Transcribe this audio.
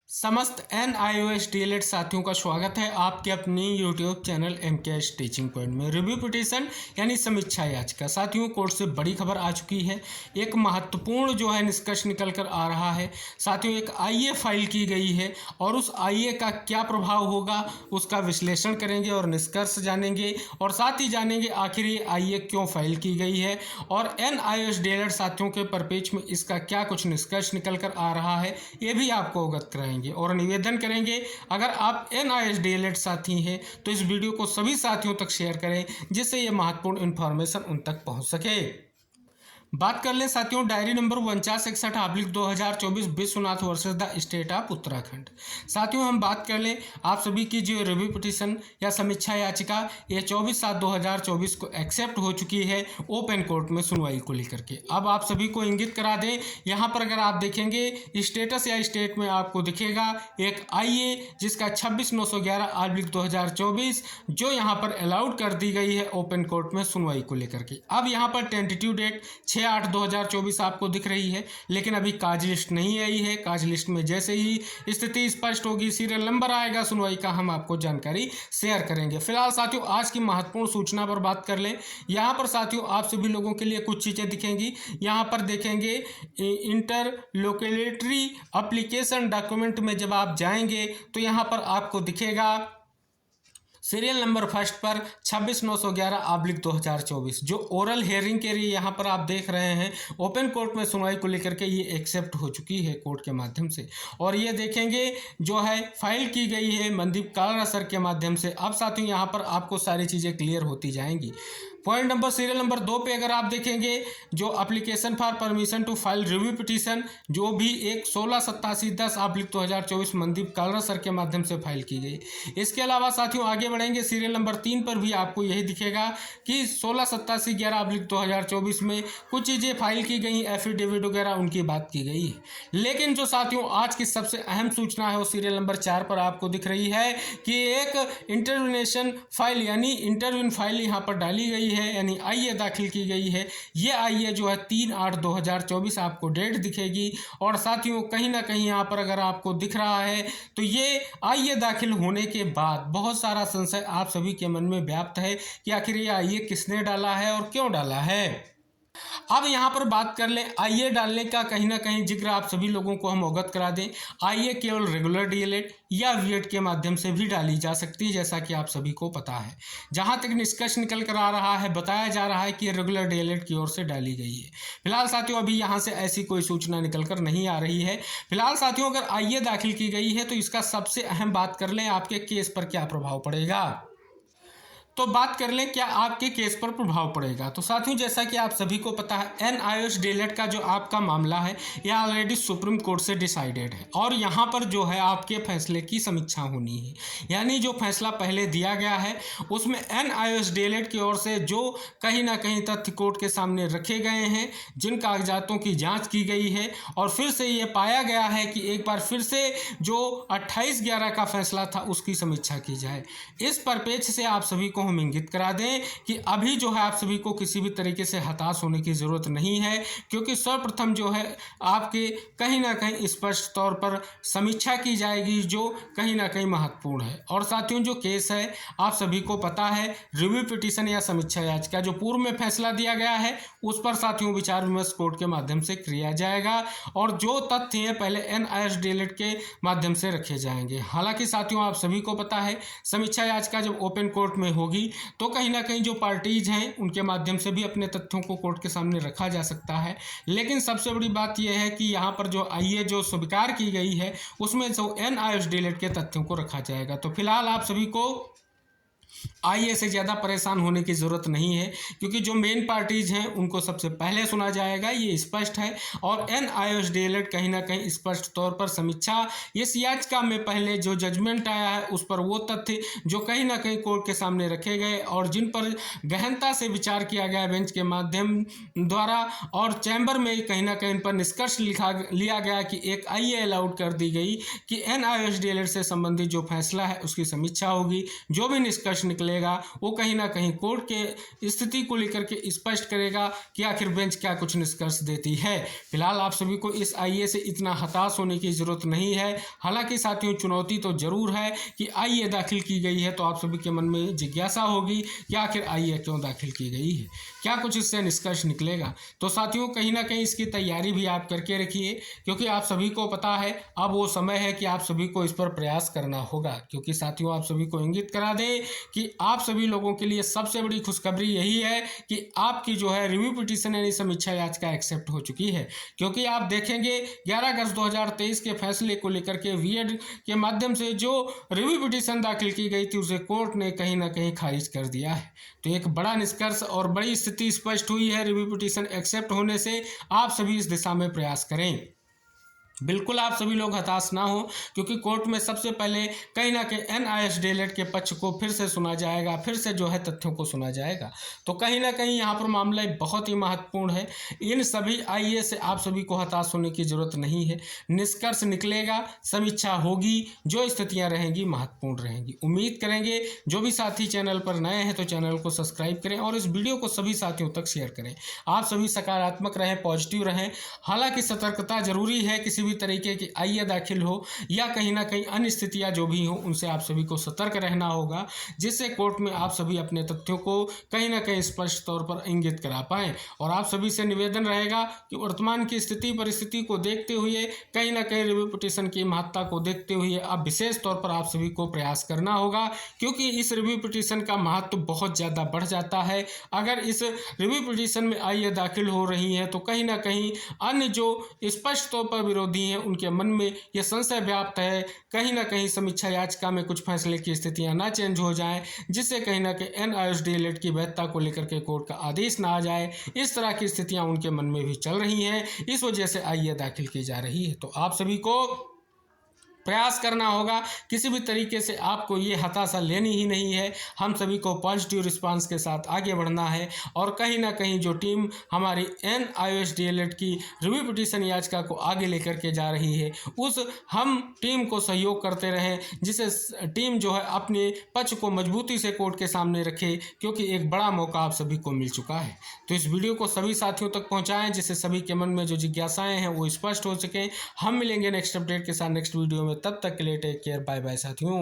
समस्त NIOS DLED साथियों का स्वागत है आपके अपनी YouTube channel MKS teaching point में। रिव्यू पिटीशन यानी समीक्षा याचिका साथियों कोर्ट से बड़ी खबर आ चुकी है। एक महत्वपूर्ण जो है निष्कर्ष निकल कर आ रहा है साथियों। एक IA फाइल की गई है और उस IA का क्या प्रभाव होगा उसका विश्लेषण करेंगे और निष्कर्ष जानेंगे और साथ ही जानेंगे आखिर ये IA क्यों फाइल की गई है और NIOS DLED साथियों के परिप्रेक्ष्य में इसका क्या कुछ निष्कर्ष निकल कर आ रहा है ये भी आपको अवगत कराएंगे और निवेदन करेंगे अगर आप NIOS DLED साथी हैं तो इस वीडियो को सभी साथियों तक शेयर करें जिससे ये महत्वपूर्ण इन्फॉर्मेशन उन तक पहुंच सके। बात कर ले साथियों diary number 4961/2024 Vishwanath versus the state of Uttarakhand. साथियों हम बात कर ले आप सभी की जो रिव्यू पिटीशन या समीक्षा याचिका ये 24/7/2024 को एक्सेप्ट हो चुकी है ओपन कोर्ट में सुनवाई को लेकर के। अब आप सभी को इंगित करा दें यहाँ पर अगर आप देखेंगे स्टेटस या स्टेट में आपको दिखेगा एक IA जिसका 26/911/2024 जो यहाँ पर अलाउड कर दी गई है ओपन कोर्ट में सुनवाई को लेकर के। अब यहाँ पर टेंटेटिव डेट 6/8/2024 आपको दिख रही है लेकिन अभी काज लिस्ट नहीं आई है। काज लिस्ट में जैसे ही स्थिति स्पष्ट होगी सीरियल नंबर आएगा सुनवाई का हम आपको जानकारी शेयर करेंगे। फिलहाल साथियों आज की महत्वपूर्ण सूचना पर बात कर लें। यहाँ पर साथियों आप सभी लोगों के लिए कुछ चीज़ें दिखेंगी। यहाँ पर देखेंगे इंटरलोकेटरी एप्लीकेशन डॉक्यूमेंट में जब आप जाएंगे तो यहाँ पर आपको दिखेगा सीरियल नंबर फर्स्ट पर 26/911/2024 जो ओरल हेयरिंग के लिए यहाँ पर आप देख रहे हैं ओपन कोर्ट में सुनवाई को लेकर के ये एक्सेप्ट हो चुकी है कोर्ट के माध्यम से। और ये देखेंगे जो है फाइल की गई है मनदीप कालरा सर के माध्यम से। अब साथियों यहाँ पर आपको सारी चीज़ें क्लियर होती जाएंगी। पॉइंट नंबर सीरियल नंबर 2 पे अगर आप देखेंगे जो application for permission to file review petition जो भी एक 16/87/10/2024 मनदीप कालरा सर के माध्यम से फाइल की गई। इसके अलावा साथियों आगे बढ़ेंगे सीरियल नंबर 3 पर भी आपको यही दिखेगा कि 16/87/11/2024 में कुछ चीज़ें फाइल की गई एफिडेविट वगैरह उनकी बात की गई है। लेकिन जो साथियों आज की सबसे अहम सूचना है वो सीरियल नंबर 4 पर आपको दिख रही है कि एक इंटरविनेशन फाइल यानी इंटरव्यून फाइल यहाँ पर डाली गई है यानी IA दाखिल की गई है। ये IA जो है 3/8/2024 आपको डेट दिखेगी और साथियों कहीं ना कहीं यहाँ पर अगर आपको दिख रहा है तो ये IA दाखिल होने के बाद बहुत सारा संशय आप सभी के मन में व्याप्त है कि आखिर ये IA किसने डाला है और क्यों डाला है। अब यहाँ पर बात कर लें IA डालने का कहीं ना कहीं जिक्र आप सभी लोगों को हम अवगत करा दें। IA केवल रेगुलर DLED या VET के माध्यम से भी डाली जा सकती है जैसा कि आप सभी को पता है। जहाँ तक निष्कर्ष निकल कर आ रहा है बताया जा रहा है कि ये रेगुलर DLED की ओर से डाली गई है। फिलहाल साथियों अभी यहाँ से ऐसी कोई सूचना निकल कर नहीं आ रही है। फिलहाल साथियों अगर IA दाखिल की गई है तो इसका सबसे अहम बात कर लें आपके केस पर क्या प्रभाव पड़ेगा। तो बात कर लें क्या आपके केस पर प्रभाव पड़ेगा। तो साथियों जैसा कि आप सभी को पता है NIOS DLED का जो आपका मामला है यह ऑलरेडी सुप्रीम कोर्ट से डिसाइडेड है और यहाँ पर जो है आपके फैसले की समीक्षा होनी है। यानी जो फैसला पहले दिया गया है उसमें NIOS DLED की ओर से जो कहीं ना कहीं तथ्य कोर्ट के सामने रखे गए हैं जिन कागजातों की जाँच की गई है और फिर से ये पाया गया है कि एक बार फिर से जो 28/11 का फैसला था उसकी समीक्षा की जाए। इस परिप्रेक्ष्य से आप सभी को हम इंगित करा दें कि अभी जो है आप सभी को किसी भी तरीके से हताश होने की ज़रूरत नहीं है क्योंकि सर्वप्रथम जो है आपके कहीं ना कहीं स्पष्ट तौर पर समीक्षा की जाएगी जो कहीं ना कहीं महत्वपूर्ण है। और साथियों जो केस है आप सभी को पता है रिव्यू पिटीशन या समीक्षा याचिका जो पूर्व में फैसला दिया गया है उस पर साथियों विचार विमर्श कोर्ट के माध्यम से किया जाएगा और जो तथ्य हैं पहले NIOS DLED के माध्यम से रखे जाएंगे। हालांकि साथियों आप सभी को पता है समीक्षा याचिका जब ओपन कोर्ट में होगी तो कहीं ना कहीं जो पार्टीज हैं उनके माध्यम से भी अपने तथ्यों को कोर्ट के सामने रखा जा सकता है। लेकिन सबसे बड़ी बात यह है कि यहाँ पर जो IA जो स्वीकार की गई है उसमें जो NIOS DLED के तथ्यों को रखा जाएगा। तो फिलहाल आप सभी को IA से ज़्यादा परेशान होने की ज़रूरत नहीं है क्योंकि जो मेन पार्टीज हैं उनको सबसे पहले सुना जाएगा ये स्पष्ट है। और NIOS DLED कहीं ना कहीं स्पष्ट तौर पर समीक्षा इस याचिका में पहले जो जजमेंट आया है उस पर वो तथ्य जो कहीं ना कहीं कोर्ट के सामने रखे गए और जिन पर गहनता से विचार किया गया बेंच के माध्यम द्वारा और चैम्बर में कहीं ना कहीं इन पर निष्कर्ष लिया गया कि एक IA अलाउड कर दी गई कि NIOS DLED से संबंधित जो फैसला है उसकी समीक्षा होगी। जो भी निष्कर्ष निष्कर्ष निकलेगा वो कहीं ना कहीं कोर्ट के स्थिति को लेकर के स्पष्ट करेगा कि आखिर बेंच क्या कुछ निष्कर्ष देती है। फिलहाल आप सभी को इस आईए से इतना हताश होने की जरूरत नहीं है। हालांकि साथियों चुनौती तो जरूर है कि आईए दाखिल की गई है, तो आप सभी के मन में जिज्ञासा होगी कि आखिर आईए क्यों दाखिल की गई है, क्या कुछ इससे निष्कर्ष निकलेगा। तो साथियों कहीं ना कहीं इसकी तैयारी भी आप करके रखिए, क्योंकि आप सभी को पता है अब वो समय है कि आप सभी को इस पर प्रयास करना होगा। क्योंकि साथियों आप सभी को इंगित करा दें कि आप सभी लोगों के लिए सबसे बड़ी खुशखबरी यही है कि आपकी जो है रिव्यू पिटीशन यानी समीक्षा याचिका एक्सेप्ट हो चुकी है। क्योंकि आप देखेंगे 11 अगस्त 2023 के फैसले को लेकर के वीएड के माध्यम से जो रिव्यू पिटीशन दाखिल की गई थी उसे कोर्ट ने कहीं ना कहीं खारिज कर दिया है। तो एक बड़ा निष्कर्ष और बड़ी स्थिति स्पष्ट हुई है रिव्यू पिटीशन एक्सेप्ट होने से। आप सभी इस दिशा में प्रयास करें। बिल्कुल आप सभी लोग हताश ना हो, क्योंकि कोर्ट में सबसे पहले कहीं ना कहीं NISDLED के पक्ष को फिर से सुना जाएगा, फिर से जो है तथ्यों को सुना जाएगा। तो कहीं ना कहीं यहाँ पर मामला बहुत ही महत्वपूर्ण है। इन सभी आईए से आप सभी को हताश होने की जरूरत नहीं है। निष्कर्ष निकलेगा, समीक्षा होगी, जो स्थितियाँ रहेंगी महत्वपूर्ण रहेंगी। उम्मीद करेंगे जो भी साथी चैनल पर नए हैं तो चैनल को सब्सक्राइब करें और इस वीडियो को सभी साथियों तक शेयर करें। आप सभी सकारात्मक रहें, पॉजिटिव रहें। हालांकि सतर्कता जरूरी है, किसी भी तरीके की आईए दाखिल हो या कहीं ना कहीं अन्य स्थितियां जो भी हो उनसे आप सभी को सतर्क रहना होगा, जिससे कोर्ट में आप सभी अपने तथ्यों को कहीं ना कहीं स्पष्ट तौर पर इंगित करा पाएं। और आप सभी से निवेदन रहेगा कि वर्तमान की स्थिति परिस्थिति को देखते हुए, कहीं ना कहीं रिव्यू पिटीशन की महत्ता को देखते हुए अब विशेष तौर पर आप सभी को प्रयास करना होगा, क्योंकि इस रिव्यू पिटीशन का महत्व बहुत ज़्यादा बढ़ जाता है। अगर इस रिव्यू पिटीशन में आईए दाखिल हो रही है तो कहीं ना कहीं अन्य जो स्पष्ट तौर पर विरोधी हैं उनके मन में यह संशय व्याप्त है, कहीं ना कहीं समीक्षा याचिका में कुछ फैसले की स्थितियां ना चेंज हो जाएं, जिससे कहीं ना कहीं NISDLED की वैधता को लेकर के कोर्ट का आदेश ना आ जाए। इस तरह की स्थितियां उनके मन में भी चल रही हैं, इस वजह से आईए दाखिल की जा रही है। तो आप सभी को प्रयास करना होगा, किसी भी तरीके से आपको ये हताशा लेनी ही नहीं है। हम सभी को पॉजिटिव रिस्पांस के साथ आगे बढ़ना है और कहीं ना कहीं जो टीम हमारी NISDLED की रिव्यू पिटीशन याचिका को आगे लेकर के जा रही है उस हम टीम को सहयोग करते रहें, जिससे टीम जो है अपने पक्ष को मजबूती से कोर्ट के सामने रखे, क्योंकि एक बड़ा मौका आप सभी को मिल चुका है। तो इस वीडियो को सभी साथियों तक पहुँचाएँ, जिससे सभी के मन में जो जिज्ञासाएँ हैं वो स्पष्ट हो सकें। हम मिलेंगे नेक्स्ट अपडेट के साथ नेक्स्ट वीडियो में, तब तक के लिए टेक केयर, बाय बाय साथियों।